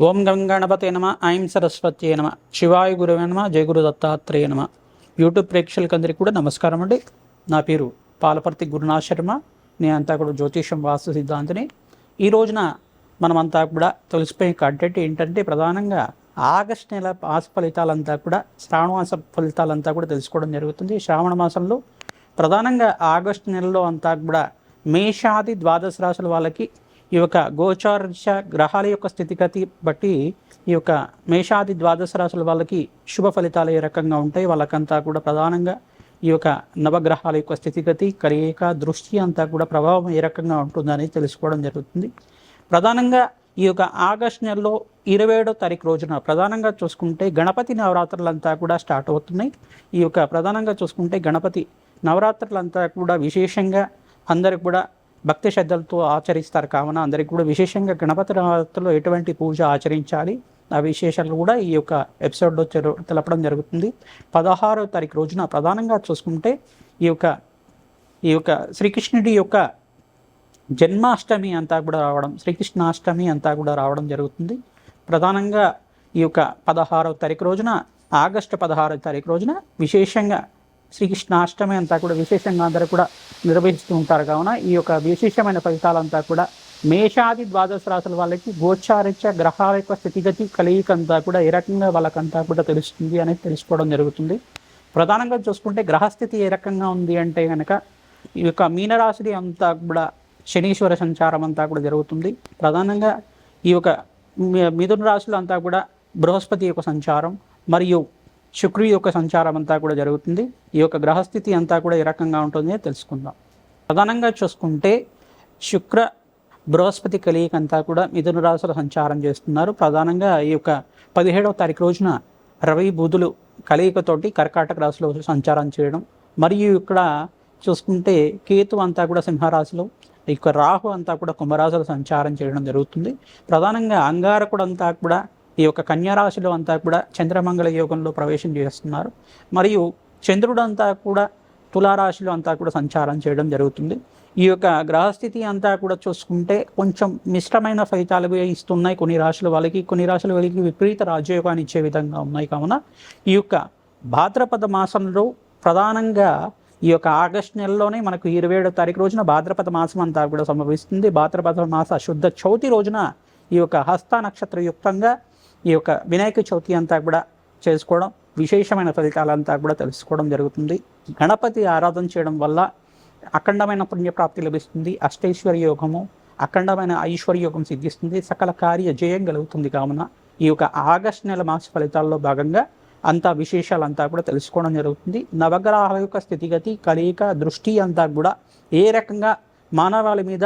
ఓం గం గణపతే నమ ఐం సరస్వత్యే నమ శివాయ గురువే నమ జయ గురు దత్తాత్రేయ నమ. యూట్యూబ్ ప్రేక్షకులందరికీ కూడా నమస్కారం అండి. నా పేరు పాలపర్తి గురునాథ్ శర్మ. నేనంతా కూడా జ్యోతిషం వాస్తు సిద్ధాంతిని. ఈ రోజున మనమంతా కూడా తెలిసిపోయే కంటెంట్ ఏంటంటే ప్రధానంగా ఆగస్టు నెల మాస ఫలితాలంతా కూడా శ్రావణ మాస ఫలితాలంతా కూడా తెలుసుకోవడం జరుగుతుంది. శ్రావణ మాసంలో ప్రధానంగా ఆగస్టు నెలలో అంతా కూడా మేషాది ద్వాదశ రాశుల వాళ్ళకి ఈ యొక్క గోచారశ గ్రహాల యొక్క స్థితిగతి బట్టి ఈ యొక్క మేషాది ద్వాదశ రాశుల వాళ్ళకి శుభ ఫలితాలు ఏ రకంగా ఉంటాయి, వాళ్ళకంతా కూడా ప్రధానంగా ఈ యొక్క నవగ్రహాల యొక్క స్థితిగతి కలయిక దృష్టి అంతా కూడా ప్రభావం ఏ రకంగా ఉంటుందని తెలుసుకోవడం జరుగుతుంది. ప్రధానంగా ఈ యొక్క ఆగస్టు నెలలో 27వ తారీఖు రోజున ప్రధానంగా చూసుకుంటే గణపతి నవరాత్రులంతా కూడా స్టార్ట్ అవుతున్నాయి. ఈ యొక్క ప్రధానంగా చూసుకుంటే గణపతి నవరాత్రులంతా కూడా విశేషంగా అందరికి కూడా భక్తి శ్రద్ధలతో ఆచరిస్తారు. కావున అందరికీ కూడా విశేషంగా గణపతి నవరాత్రుల్లో ఎటువంటి పూజ ఆచరించాలి ఆ విశేషాలు కూడా ఈ యొక్క ఎపిసోడ్లో తెలపడం జరుగుతుంది. 16వ తారీఖు రోజున ప్రధానంగా చూసుకుంటే ఈ యొక్క శ్రీకృష్ణుడి యొక్క జన్మాష్టమి అంతా కూడా రావడం, శ్రీకృష్ణాష్టమి అంతా కూడా రావడం జరుగుతుంది. ప్రధానంగా ఈ యొక్క 16వ తారీఖు రోజున ఆగస్టు 16వ తారీఖు రోజున విశేషంగా శ్రీకృష్ణాష్టమి అంతా కూడా విశేషంగా అందరూ కూడా నిర్వహిస్తూ ఉంటారు. కావున ఈ యొక్క విశేషమైన ఫలితాలంతా కూడా మేషాది ద్వాదశ రాశుల వాళ్ళకి గోచారిత్య గ్రహాల యొక్క స్థితిగతి కలయిక అంతా కూడా ఏ రకంగా వాళ్ళకంతా కూడా తెలుస్తుంది అనేది తెలుసుకోవడం జరుగుతుంది. ప్రధానంగా చూసుకుంటే గ్రహస్థితి ఏ రకంగా ఉంది అంటే కనుక ఈ యొక్క మీనరాశి అంతా కూడా శనీశ్వర సంచారం అంతా కూడా జరుగుతుంది. ప్రధానంగా ఈ యొక్క మిథున రాశులు అంతా కూడా బృహస్పతి యొక్క సంచారం మరియు శుక్రుడి యొక్క సంచారం అంతా కూడా జరుగుతుంది. ఈ యొక్క గ్రహస్థితి అంతా కూడా ఏ రకంగా ఉంటుందో తెలుసుకుందాం. ప్రధానంగా చూసుకుంటే శుక్ర బృహస్పతి కలయిక అంతా కూడా మిథున రాశుల సంచారం చేస్తున్నారు. ప్రధానంగా ఈ యొక్క 17వ తారీఖు రోజున రవి బుధులు కలయికతోటి కర్కాటక రాశిలో సంచారం చేయడం, మరియు ఇక్కడ చూసుకుంటే కేతు అంతా కూడా సింహరాశిలో, ఈ యొక్క రాహు అంతా కూడా కుంభరాశిలో సంచారం చేయడం జరుగుతుంది. ప్రధానంగా అంగారకుడు అంతా కూడా ఈ యొక్క కన్యారాశిలో అంతా కూడా చంద్రమంగళ యోగంలో ప్రవేశం చేస్తున్నారు, మరియు చంద్రుడు అంతా కూడా తులారాశిలో అంతా కూడా సంచారం చేయడం జరుగుతుంది. ఈ యొక్క గ్రహస్థితి అంతా కూడా చూసుకుంటే కొంచెం మిశ్రమైన ఫలితాలు ఇస్తున్నాయి కొన్ని రాశుల వాళ్ళకి, కొన్ని రాశుల వాళ్ళకి విపరీత రాజయోగాన్ని ఇచ్చే విధంగా ఉన్నాయి. కావున ఈ యొక్క భాద్రపద మాసంలో ప్రధానంగా ఈ యొక్క ఆగస్టు నెలలోనే మనకు 27వ తారీఖు రోజున భాద్రపద మాసం అంతా కూడా సంభవిస్తుంది. భాద్రపద మాస శుద్ధ చవితి రోజున ఈ యొక్క హస్త నక్షత్ర యుక్తంగా ఈ యొక్క వినాయక చవితి అంతా కూడా చేసుకోవడం, విశేషమైన ఫలితాలంతా కూడా తెలుసుకోవడం జరుగుతుంది. గణపతి ఆరాధన చేయడం వల్ల అఖండమైన పుణ్యప్రాప్తి లభిస్తుంది, అష్టైశ్వర్య యోగము, అఖండమైన ఐశ్వర్య యోగం సిద్ధిస్తుంది, సకల కార్య జయం కలుగుతుంది. కావున ఈ యొక్క ఆగస్టు నెల మాస ఫలితాల్లో భాగంగా అంతా విశేషాలంతా కూడా తెలుసుకోవడం జరుగుతుంది. నవగ్రహాల యొక్క స్థితిగతి కలయిక దృష్టి అంతా కూడా ఏ రకంగా మానవాళి మీద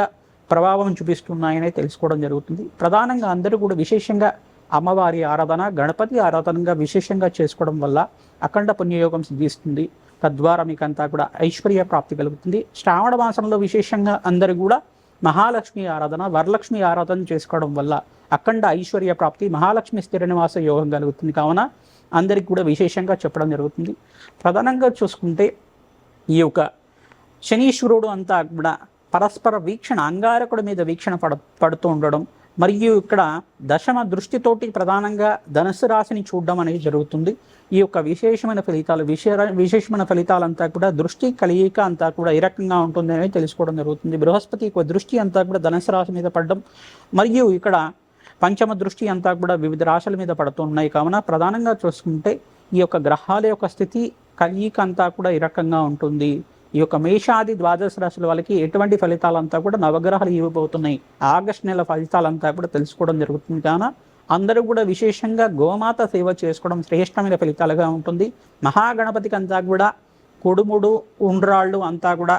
ప్రభావం చూపిస్తున్నాయనే తెలుసుకోవడం జరుగుతుంది. ప్రధానంగా అందరూ కూడా విశేషంగా అమ్మవారి ఆరాధన, గణపతి ఆరాధనగా విశేషంగా చేసుకోవడం వల్ల అఖండ పుణ్యయోగం సిద్ధిస్తుంది. తద్వారా మీకంతా కూడా ఐశ్వర్య ప్రాప్తి కలుగుతుంది. శ్రావణ మాసంలో విశేషంగా అందరూ కూడా మహాలక్ష్మి ఆరాధన, వరలక్ష్మి ఆరాధన చేసుకోవడం వల్ల అఖండ ఐశ్వర్య ప్రాప్తి, మహాలక్ష్మి స్థిర నివాస యోగం కలుగుతుంది. కావున అందరికి కూడా విశేషంగా చెప్పడం జరుగుతుంది. ప్రధానంగా చూసుకుంటే ఈ యొక్క శనీశ్వరుడు అంతా కూడా పరస్పర వీక్షణ, అంగారకుడి మీద వీక్షణ పడుతూ ఉండడం, మరియు ఇక్కడ దశమ దృష్టితోటి ప్రధానంగా ధనుసు రాశిని చూడడం అనేది జరుగుతుంది. ఈ యొక్క విశేషమైన ఫలితాలంతా కూడా దృష్టి కలయిక అంతా కూడా ఏ రకంగా ఉంటుంది అనేది తెలుసుకోవడం జరుగుతుంది. బృహస్పతి యొక్క దృష్టి అంతా కూడా ధనుసు రాశి మీద పడడం, మరియు ఇక్కడ పంచమ దృష్టి అంతా కూడా వివిధ రాశుల మీద పడుతున్నాయి. కావున ప్రధానంగా చూసుకుంటే ఈ యొక్క గ్రహాల యొక్క స్థితి కలయిక అంతా కూడా ఈ రకంగా ఉంటుంది. ఈ యొక్క మేషాది ద్వాదశ రాశుల వాళ్ళకి ఎటువంటి ఫలితాలంతా కూడా నవగ్రహాలు ఇవ్వబోతున్నాయి, ఆగస్టు నెల ఫలితాలంతా కూడా తెలుసుకోవడం జరుగుతుంది. కావున అందరూ కూడా విశేషంగా గోమాత సేవ చేసుకోవడం శ్రేష్టమైన ఫలితాలుగా ఉంటుంది. మహాగణపతికి అంతా కూడా కుడుముడు ఉండ్రాళ్ళు అంతా కూడా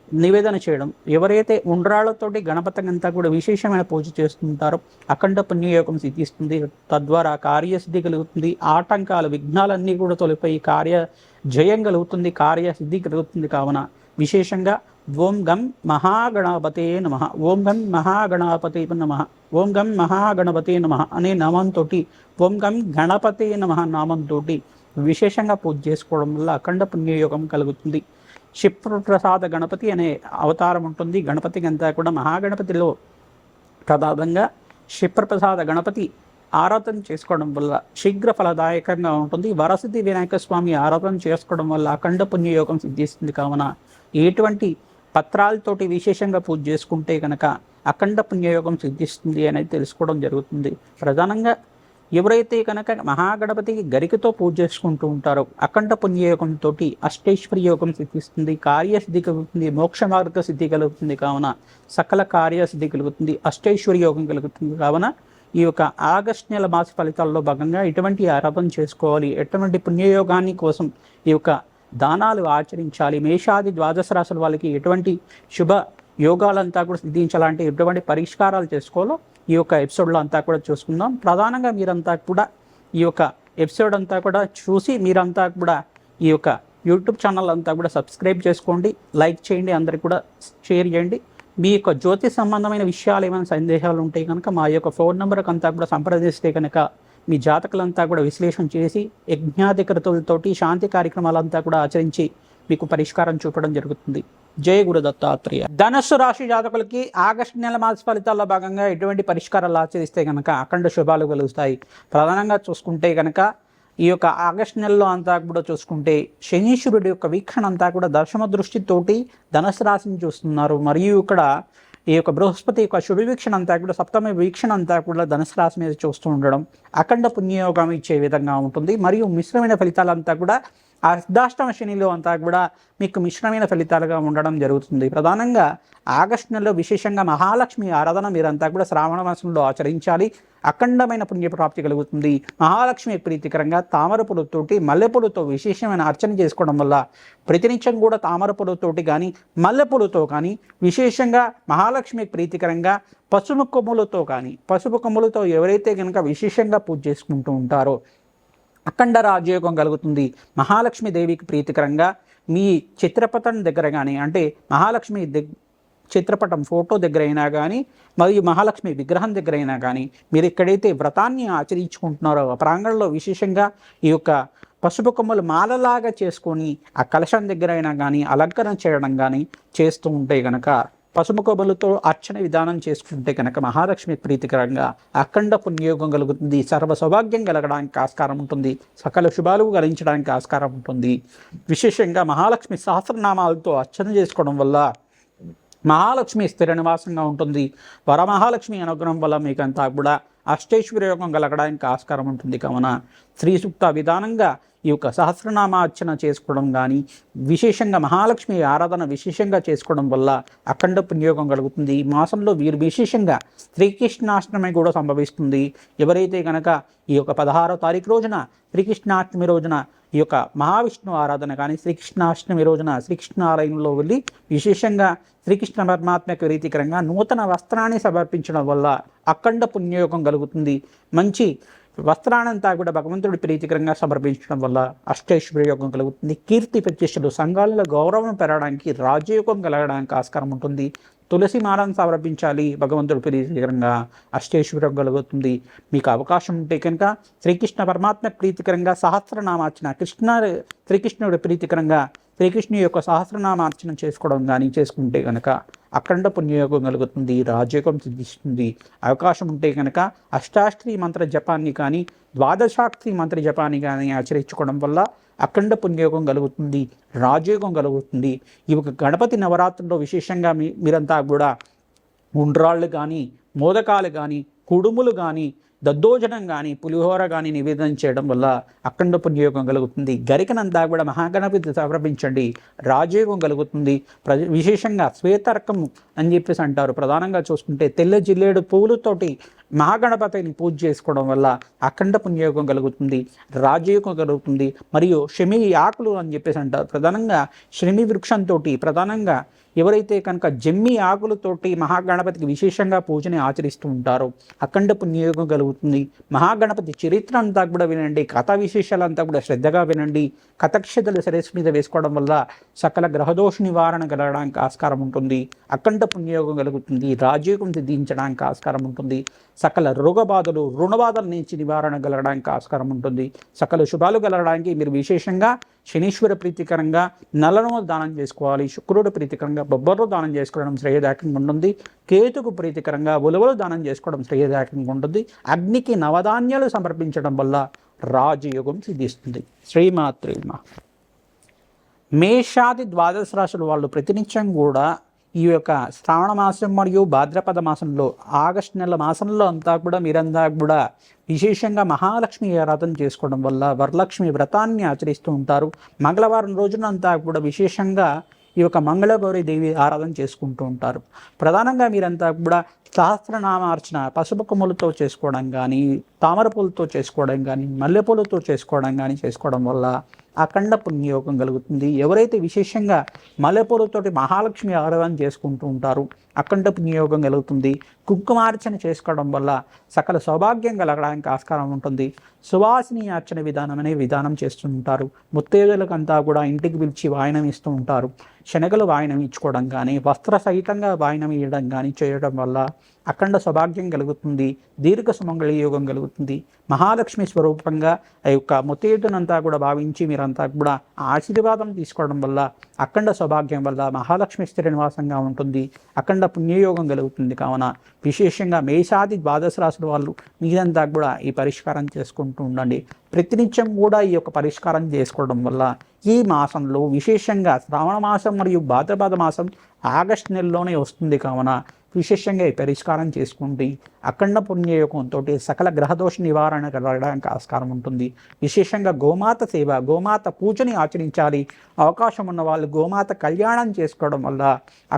నివేదన చేయడం, ఎవరైతే ఉండ్రాళ్లతోటి గణపతికి అంతా కూడా విశేషమైన పూజ చేస్తుంటారో అఖండ పుణ్యయోగం సిద్ధిస్తుంది. తద్వారా కార్యసిద్ధి కలుగుతుంది, ఆటంకాలు విఘ్నాలన్నీ కూడా తొలిపోయి కార్య జయం కలుగుతుంది, కార్యసిద్ధి కలుగుతుంది. కావున విశేషంగా ఓం గం మహాగణపతే నమః, ఓం గం మహాగణపతే నమః, ఓం గం మహాగణపతే నమః అనే నామంతో, ఓం గం గణపతే నమః నామంతో విశేషంగా పూజ చేసుకోవడం వల్ల అఖండ పుణ్యయోగం కలుగుతుంది. క్షిప్రప్రసాద గణపతి అనే అవతారం ఉంటుంది. గణపతికి అంతా కూడా మహాగణపతిలో ప్రధానంగా క్షిప్రప్రసాద గణపతి ఆరాధన చేసుకోవడం వల్ల శీఘ్ర ఫలదాయకంగా ఉంటుంది. వరసిద్ధి వినాయక స్వామి ఆరాధన చేసుకోవడం వల్ల అఖండ పుణ్యయోగం సిద్ధిస్తుంది. కావున ఎటువంటి పత్రాలతోటి విశేషంగా పూజ చేసుకుంటే కనుక అఖండ పుణ్యయోగం సిద్ధిస్తుంది అనేది తెలుసుకోవడం జరుగుతుంది. ప్రధానంగా ఎవరైతే కనుక మహాగణపతికి గరికతో పూజ చేసుకుంటూ ఉంటారో అఖండ పుణ్యయోగంతో అష్టైశ్వర్య యోగం సిద్ధిస్తుంది, కార్యసిద్ధి కలుగుతుంది, మోక్ష మార్గ సిద్ధి కలుగుతుంది. కావున సకల కార్యసిద్ధి కలుగుతుంది, అష్టైశ్వర్య యోగం కలుగుతుంది. కావున ఈ యొక్క ఆగస్టు నెల మాస ఫలితాల్లో భాగంగా ఎటువంటి ఆరాధన చేసుకోవాలి, ఎటువంటి పుణ్యయోగాన్ని కోసం ఈ యొక్క దానాలు ఆచరించాలి, మేషాది ద్వాదశ రాశుల వాళ్ళకి ఎటువంటి శుభ యోగాలంతా కూడా సిద్ధించాలంటే ఎటువంటి పరిష్కారాలు చేసుకోవాలో ఈ యొక్క ఎపిసోడ్లో అంతా కూడా చూసుకుందాం. ప్రధానంగా మీరంతా కూడా ఈ యొక్క ఎపిసోడ్ అంతా కూడా చూసి మీరంతా కూడా ఈ యొక్క యూట్యూబ్ ఛానల్ అంతా కూడా సబ్స్క్రైబ్ చేసుకోండి, లైక్ చేయండి, అందరికి కూడా షేర్ చేయండి. మీ యొక్క జ్యోతి సంబంధమైన విషయాలు ఏమైనా సందేహాలు ఉంటే కనుక మా యొక్క ఫోన్ నెంబర్కి అంతా కూడా సంప్రదిస్తే కనుక మీ జాతకులంతా కూడా విశ్లేషణ చేసి యజ్ఞాధికృతులతోటి శాంతి కార్యక్రమాలంతా కూడా ఆచరించి మీకు పరిష్కారం చూపడం జరుగుతుంది. జయ గురు దత్తాత్రేయ. ధనుస్సు రాశి జాతకులకి ఆగస్టు నెల మాస ఫలితాల్లో భాగంగా ఎటువంటి పరిష్కారాలు ఆచరిస్తే కనుక అఖండ శుభాలు కలుగుతాయి. ప్రధానంగా చూసుకుంటే కనుక ఈ యొక్క ఆగస్టు నెలలో అంతా కూడా చూసుకుంటే శనీశ్వరుడి యొక్క వీక్షణ అంతా కూడా దశమ దృష్టితోటి ధనుసు రాశిని చూస్తున్నారు. మరియు ఇక్కడ ఈ యొక్క బృహస్పతి యొక్క శుభ వీక్షణ అంతా కూడా సప్తమ వీక్షణ అంతా కూడా ధనుసు రాశి మీద చూస్తూ ఉండడం అఖండ పుణ్యయోగం ఇచ్చే విధంగా ఉంటుంది. మరియు మిశ్రమైన ఫలితాలంతా కూడా అర్ధాష్టమ శనిలో అంతా కూడా మీకు మిశ్రమైన ఫలితాలుగా ఉండడం జరుగుతుంది. ప్రధానంగా ఆగస్టు నెలలో విశేషంగా మహాలక్ష్మి ఆరాధన మీరంతా కూడా శ్రావణ మాసంలో ఆచరించాలి. అఖండమైన పుణ్యప్రాప్తి కలుగుతుంది. మహాలక్ష్మి ప్రీతికరంగా తామర పూలతోటి మల్లెపూలతో విశేషమైన అర్చన చేసుకోవడం వల్ల ప్రతినిత్యం కూడా తామర పూలతోటి కానీ మల్లెపూలతో కానీ విశేషంగా మహాలక్ష్మి ప్రీతికరంగా పసుపు కొమ్ములతో ఎవరైతే కనుక విశేషంగా పూజ చేసుకుంటూ ఉంటారో అఖండ రాజయోగం కలుగుతుంది. మహాలక్ష్మి దేవికి ప్రీతికరంగా మీ చిత్రపటం దగ్గర కానీ అంటే మహాలక్ష్మి చిత్రపటం ఫోటో దగ్గర అయినా కానీ మరియు మహాలక్ష్మి విగ్రహం దగ్గర అయినా కానీ మీరు ఎక్కడైతే వ్రతాన్ని ఆచరించుకుంటున్నారో ఆ ప్రాంగణంలో విశేషంగా ఈ యొక్క పసుపు కొమ్మలు మాలలాగా చేసుకొని ఆ కలశం దగ్గర అయినా కానీ అలంకరణ చేయడం కానీ చేస్తూ ఉంటే కనుక పసుపు కొమ్మలతో అర్చన విధానం చేసుకుంటే కనుక మహాలక్ష్మి ప్రీతికరంగా అఖండ పుణ్యయోగం కలుగుతుంది. సర్వ సౌభాగ్యం కలగడానికి ఆస్కారం ఉంటుంది, సకల శుభాలు కలిగించడానికి ఆస్కారం ఉంటుంది. విశేషంగా మహాలక్ష్మి సహస్రనామాలతో అర్చన చేసుకోవడం వల్ల మహాలక్ష్మి స్థిర నివాసంగా ఉంటుంది. వరమహాలక్ష్మి అనుగ్రహం వల్ల మీకంతా కూడా అష్టైశ్వర్యయోగం కలగడానికి ఆస్కారం ఉంటుంది. కావున శ్రీ సూక్త విధానంగా ఈ యొక్క సహస్రనామార్చన చేసుకోవడం కానీ విశేషంగా మహాలక్ష్మి ఆరాధన విశేషంగా చేసుకోవడం వల్ల అఖండ పుణ్యయోగం కలుగుతుంది. ఈ మాసంలో వీరు విశేషంగా శ్రీకృష్ణాష్టమి కూడా సంభవిస్తుంది. ఎవరైతే కనుక ఈ యొక్క 16వ తారీఖు రోజున శ్రీకృష్ణాష్టమి రోజున ఈ యొక్క మహావిష్ణు ఆరాధన కానీ శ్రీకృష్ణాష్టమి రోజున శ్రీకృష్ణ ఆలయంలో వెళ్ళి విశేషంగా శ్రీకృష్ణ పరమాత్మకు ప్రీతికరంగా నూతన వస్త్రాన్ని సమర్పించడం వల్ల అఖండ పుణ్యయోగం కలుగుతుంది. మంచి వస్త్రానంతా కూడా భగవంతుడి ప్రీతికరంగా సమర్పించడం వల్ల అష్టైశ్వర్యయోగం కలుగుతుంది. కీర్తి ప్రతిష్టలు సంఘాలలో గౌరవం పెరగడానికి రాజయోగం కలగడానికి ఆస్కారం ఉంటుంది. తులసి మాలను సమర్పించాలి, భగవంతుడు ప్రీతికరంగా అష్టైశ్వర్యం కలుగుతుంది. మీకు అవకాశం ఉంటే కనుక శ్రీకృష్ణ పరమాత్మ ప్రీతికరంగా సహస్రనామార్చన శ్రీకృష్ణుడి ప్రీతికరంగా శ్రీకృష్ణుని యొక్క సహస్రనామార్చన చేసుకోవడం కానీ చేసుకుంటే కనుక అఖండ పుణ్యయోగం కలుగుతుంది, రాజయోగం సిద్ధిస్తుంది. అవకాశం ఉంటే కనుక అష్టాష్ట్రీ మంత్ర జపాన్ని కానీ ద్వాదశాక్షి మంత్ర జపాన్ని కానీ ఆచరించుకోవడం వల్ల అఖండ పుణ్యయోగం కలుగుతుంది, రాజయోగం కలుగుతుంది. ఈ యొక్క గణపతి నవరాత్రుల్లో విశేషంగా మీరంతా కూడా ఉండ్రాళ్ళు కానీ మోదకాలు కానీ కుడుములు కానీ దద్దోజనం కానీ పులిహోర కానీ నివేదన చేయడం వల్ల అఖండ పుణ్యయోగం కలుగుతుంది. గరికనంతా కూడా మహాగణపతి సమర్పించండి, రాజయోగం కలుగుతుంది. విశేషంగా శ్వేతర్కం అని చెప్పేసి అంటారు. ప్రధానంగా చూసుకుంటే తెల్ల జిల్లేడు పువ్వులతోటి మహాగణపతిని పూజ చేసుకోవడం వల్ల అఖండ పుణ్యయోగం కలుగుతుంది, రాజయోగం కలుగుతుంది. మరియు శమి ఆకులు అని చెప్పేసి అంటారు. ప్రధానంగా శమి వృక్షంతో ప్రధానంగా ఎవరైతే కనుక జమ్మి ఆకులతోటి మహాగణపతికి విశేషంగా పూజని ఆచరిస్తూ ఉంటారో అఖండ పుణ్యయోగం కలుగుతుంది. మహాగణపతి చరిత్ర అంతా కూడా వినండి, కథా విశేషాలంతా కూడా శ్రద్ధగా వినండి. కథక్షతలు శిరస్సు మీద వేసుకోవడం వల్ల సకల గ్రహదోష నివారణ కలగడానికి ఆస్కారం ఉంటుంది. అఖండ పుణ్యయోగం కలుగుతుంది, రాజయోగం సిద్ధించడానికి ఆస్కారం ఉంటుంది. సకల రోగబాధలు రుణబాధల నుంచి నివారణ కలగడానికి ఆస్కారం ఉంటుంది. సకల శుభాలు కలగడానికి మీరు విశేషంగా శనీశ్వర ప్రీతికరంగా నల్లను దానం చేసుకోవాలి. శుక్రుడు ప్రీతికరంగా బొబ్బర్లు దానం చేసుకోవడం శ్రేయదాయకంగా ఉంటుంది. కేతుకు ప్రీతికరంగా ఉలవలు దానం చేసుకోవడం శ్రేయదాయకంగా ఉంటుంది. అగ్నికి నవధాన్యాలు సమర్పించడం వల్ల రాజయోగం సిద్ధిస్తుంది. శ్రీమాత్రే నమః. మేషాది ద్వాదశ రాశుల వాళ్ళు ప్రతినిత్యం కూడా ఈ యొక్క శ్రావణ మాసం మరియు భాద్రపద మాసంలో ఆగస్టు నెల మాసంలో అంతా కూడా మీరంతా కూడా విశేషంగా మహాలక్ష్మి ఆరాధన చేసుకోవడం వల్ల వరలక్ష్మి వ్రతాన్ని ఆచరిస్తూ ఉంటారు. మంగళవారం రోజున అంతా కూడా విశేషంగా ఈ యొక్క మంగళగౌరి దేవి ఆరాధన చేసుకుంటూ ఉంటారు. ప్రధానంగా మీరంతా కూడా సహస్రనామార్చన పసుపు కొమ్ములతో చేసుకోవడం కానీ, తామర పూలతో చేసుకోవడం కానీ, మల్లెపూలతో చేసుకోవడం కానీ చేసుకోవడం వల్ల అఖండ పుణ్యయోగం కలుగుతుంది. ఎవరైతే విశేషంగా మల్లెపూలతోటి మహాలక్ష్మి ఆరాధన చేసుకుంటూ ఉంటారో అఖండ పుణ్యయోగం కలుగుతుంది. కుంకుమార్చన చేసుకోవడం వల్ల సకల సౌభాగ్యం కలగడానికి ఆస్కారం ఉంటుంది. సువాసిని అర్చన విధానం అనే విధానం చేస్తుంటారు. ముత్తైదులకంతా కూడా ఇంటికి పిలిచి వాయనం ఇస్తూ ఉంటారు. శనగలు వాయనం ఇచ్చుకోవడం కానీ, వస్త్ర సహితంగా వాయనం ఇవ్వడం కానీ చేయడం వల్ల అఖండ సౌభాగ్యం కలుగుతుంది. దీర్ఘ సుమంగళ యోగం కలుగుతుంది. మహాలక్ష్మి స్వరూపంగా ఆ యొక్క ముత్తైదునంతా కూడా భావించి మీరంతా కూడా ఆశీర్వాదం తీసుకోవడం వల్ల అఖండ సౌభాగ్యం వల్ల మహాలక్ష్మి స్థిర నివాసంగా ఉంటుంది. అఖండ పుణ్యయోగం కలుగుతుంది. కావున విశేషంగా మేషాది ద్వాదశ రాశుల వాళ్ళు మీరంతా కూడా ఈ పరిష్కారం చేసుకుంటూ ఉండండి. ప్రతినిత్యం కూడా ఈ యొక్క పరిష్కారం చేసుకోవడం వల్ల ఈ మాసంలో విశేషంగా శ్రావణ మాసం మరియు భాద్రపద మాసం ఆగస్టు నెలలోనే వస్తుంది. కావున విశేషంగా ఈ పరిష్కారం చేసుకుంటే అఖండ పుణ్యయోగంతో సకల గ్రహదోష నివారణ కలగడానికి ఆస్కారం ఉంటుంది. విశేషంగా గోమాత సేవ, గోమాత పూజని ఆచరించాలి. అవకాశం ఉన్న వాళ్ళు గోమాత కళ్యాణం చేసుకోవడం వల్ల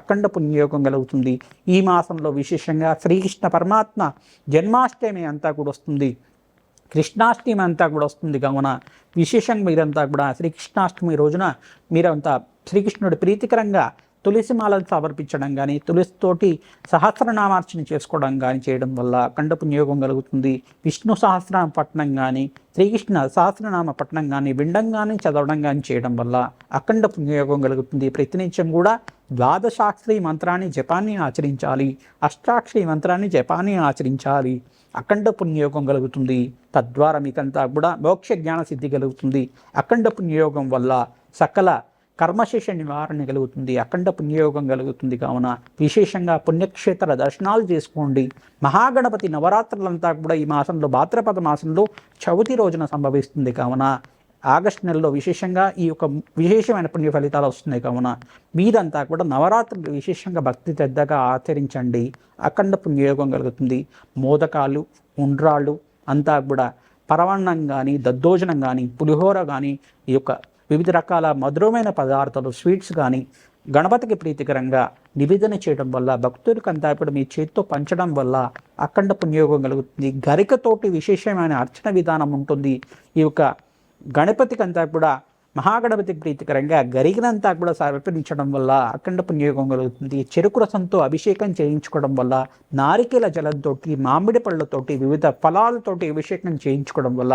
అఖండ పుణ్యయోగం కలుగుతుంది. ఈ మాసంలో విశేషంగా శ్రీకృష్ణ పరమాత్మ జన్మాష్టమి అంతా కూడా వస్తుంది. కృష్ణాష్టమి అంతా కూడా వస్తుంది. కావున విశేషంగా మీరంతా కూడా శ్రీకృష్ణాష్టమి రోజున మీరంతా శ్రీకృష్ణుడి ప్రీతికరంగా తులసి మాలను సమర్పించడం కానీ, తులసితోటి సహస్రనామార్చన చేసుకోవడం కానీ చేయడం వల్ల అఖండ పుణ్యయోగం కలుగుతుంది. విష్ణు సహస్రనామ పఠనం కానీ, శ్రీకృష్ణ సహస్రనామ పఠనం కానీ, వినడం కానీ చదవడం కానీ చేయడం వల్ల అఖండ పుణ్యయోగం కలుగుతుంది. ప్రతినిత్యం కూడా ద్వాదశాక్షరి మంత్రాన్ని జపాన్ని ఆచరించాలి. అష్టాక్షరి మంత్రాన్ని జపాన్ని ఆచరించాలి. అఖండ పుణ్యయోగం కలుగుతుంది. తద్వారా మీకంతా కూడా మోక్ష జ్ఞాన సిద్ధి కలుగుతుంది. అఖండ పుణ్యయోగం వల్ల సకల కర్మశేష నివారణ కలుగుతుంది. అఖండ పుణ్యయోగం కలుగుతుంది. కావున విశేషంగా పుణ్యక్షేత్ర దర్శనాలు చేసుకోండి. మహాగణపతి నవరాత్రులంతా కూడా ఈ మాసంలో భాద్రపద మాసంలో చవితి రోజున సంభవిస్తుంది. కావున ఆగస్టు నెలలో విశేషంగా ఈ యొక్క విశేషమైన పుణ్య ఫలితాలు వస్తున్నాయి. కావున మీరంతా కూడా నవరాత్రులు విశేషంగా భక్తి శ్రద్ధగా ఆచరించండి. అఖండ పుణ్యయోగం కలుగుతుంది. మోదకాలు, ఉండ్రాళ్ళు అంతా కూడా పరవన్నం కానీ, దద్దోజనం కానీ, పులిహోర కానీ, ఈ యొక్క వివిధ రకాల మధురమైన పదార్థాలు స్వీట్స్ కానీ గణపతికి ప్రీతికరంగా నివేదన చేయడం వల్ల భక్తులకు అంతా కూడా మీ చేతితో పంచడం వల్ల అఖండ పుణ్యయోగం కలుగుతుంది. గరికతోటి విశేషమైన అర్చన విధానం ఉంటుంది. ఈ యొక్క గణపతికి అంతా కూడా మహాగణపతికి ప్రీతికరంగా గరిగినంతా కూడా సమర్పించడం వల్ల అఖండ పుణ్యయోగం కలుగుతుంది. చెరుకు రసంతో అభిషేకం చేయించుకోవడం వల్ల, నారికేల జలంతో, మామిడి పళ్ళతోటి, వివిధ ఫలాలతోటి అభిషేకం చేయించుకోవడం వల్ల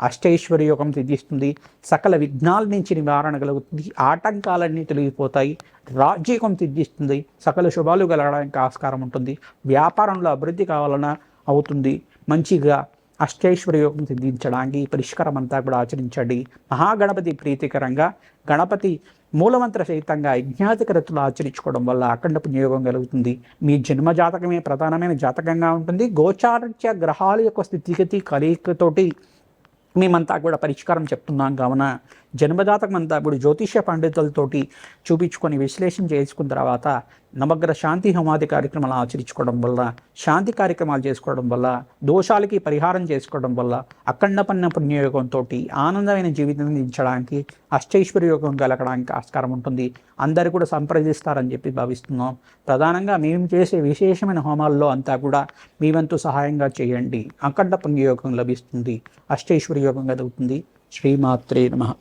అష్టైశ్వర్య యోగం సిద్ధిస్తుంది. సకల విఘ్నాల నుంచి నివారణ కలుగుతుంది. ఆటంకాలన్నీ తొలగిపోతాయి. రాజ్యయోగం సిద్ధిస్తుంది. సకల శుభాలు కలగడానికి ఆస్కారం ఉంటుంది. వ్యాపారంలో అభివృద్ధి కావాలన్నా అవుతుంది. మంచిగా అష్టైశ్వర్య యోగం సిద్ధించడానికి పరిష్కారం అంతా కూడా ఆచరించండి. మహాగణపతి ప్రీతికరంగా గణపతి మూలమంత్ర సహితంగా యజ్ఞాతికరతులు ఆచరించుకోవడం వల్ల అఖండ పుణ్యయోగం కలుగుతుంది. మీ జన్మ జాతకమే ప్రధానమైన జాతకంగా ఉంటుంది. గోచారత్య గ్రహాల యొక్క స్థితిగతి కలయికతోటి మేమంతా కూడా పరిష్కారం చెప్తున్నాం. కావున జన్మజాతకం అంతా కూడా జ్యోతిష్య పండితులతోటి చూపించుకొని విశ్లేషణ చేసుకున్న తర్వాత నవగ్రహ శాంతి హోమాది కార్యక్రమాలు ఆచరించుకోవడం వల్ల, శాంతి కార్యక్రమాలు చేసుకోవడం వల్ల, దోషాలకి పరిహారం చేసుకోవడం వల్ల అఖండ పుణ్యయోగంతో ఆనందమైన జీవితం అందించడానికి అష్టైశ్వర్య యోగం కలగడానికి ఆస్కారం ఉంటుంది. అందరూ కూడా సంప్రదిస్తారని చెప్పి భావిస్తున్నాం. ప్రధానంగా మేము చేసే విశేషమైన హోమాల్లో అంతా కూడా మీ వంతు సహాయంగా చేయండి. అఖండ పుణ్యయోగం లభిస్తుంది. అష్టైశ్వర్య యోగం కలుగుతుంది. శ్రీమాత్రే నమః.